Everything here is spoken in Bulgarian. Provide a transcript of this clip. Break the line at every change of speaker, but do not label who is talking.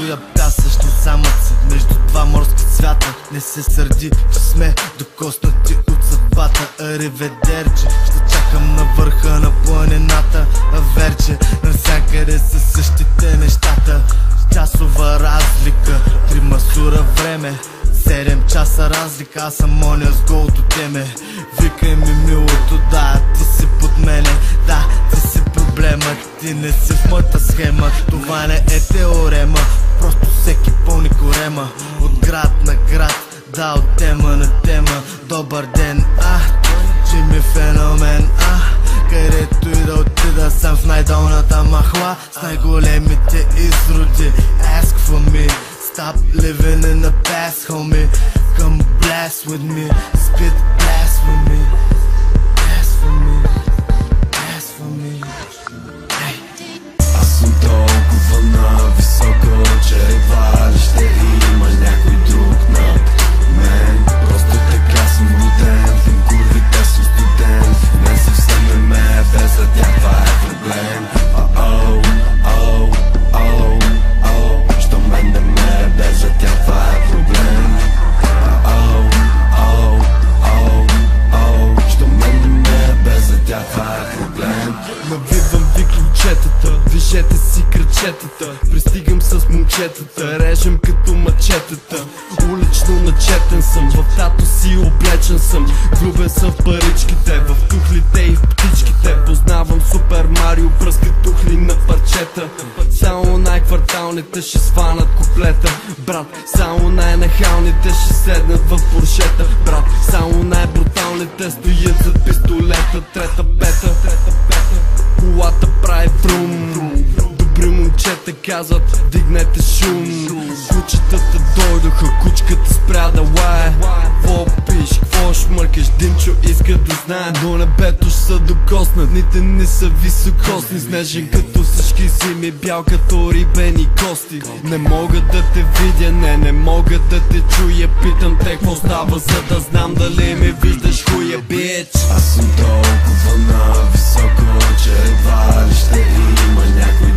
я пясъчни замъци между два морски свята. Не се сърди, че сме докоснати от съдбата. Ариведерче, ще чакам на върха на планината. А верче, навсякъде са същите нещата. Часова разлика, 3 масура време, 7 часа разлика, аз съм оня с голото теме. Викай ми милото, да, ти си под мене, да, ти си проблемът, ти не си в моята схема. Това не е теорема, просто всеки пълни корема. От град на град, да, от тема на тема. Добър ден, Джими феномен, където и да отида, съм в най-долната махла с най-големите изроди. Ask for me, stop living in the past, homie. Come blast with me, spit blast with me. Blast for me, blast for me. Hey.
Аз съм толкова нависоко, че едва ли ще има някой друг над мен. Просто така съм роден, в им курвите съм студент. Не съвсем не ме без за тях, това е проблем. Що мен не ме без за тях, това е проблем. Що мен не ме без за тях, това е проблем.
Навивам ви ключетата, движете си крачетата. Пристигам с момчетата, режем като мачетата. Улично начетен съм, в тато си облечен съм. Влюбен съм в паричките, в тухлите и в птичките. Познавам Супер Марио, пръска тухли на парчета. Само най-кварталните ще сванат куплета. Брат, само най-нахалните ще седнат в поршета. Брат, само най-бруталните стоят зад пистолета. Трета пета, колата прави врум. Добри момчета казват, дигнете шум. Кучетата дойдоха, кучката спря да лае. Кво пиш, кво шмъркаш, Димчо иска да знае. До небето ще са докоснат, дните не са високосни. Снежен като всички зими, бял като рибени кости. Не мога да те видя, не мога да те чуя. Питам те какво става, за да знам дали ме виждаш, хуя, бич.
Аз съм толкова нависоко, че едва ли ще има някой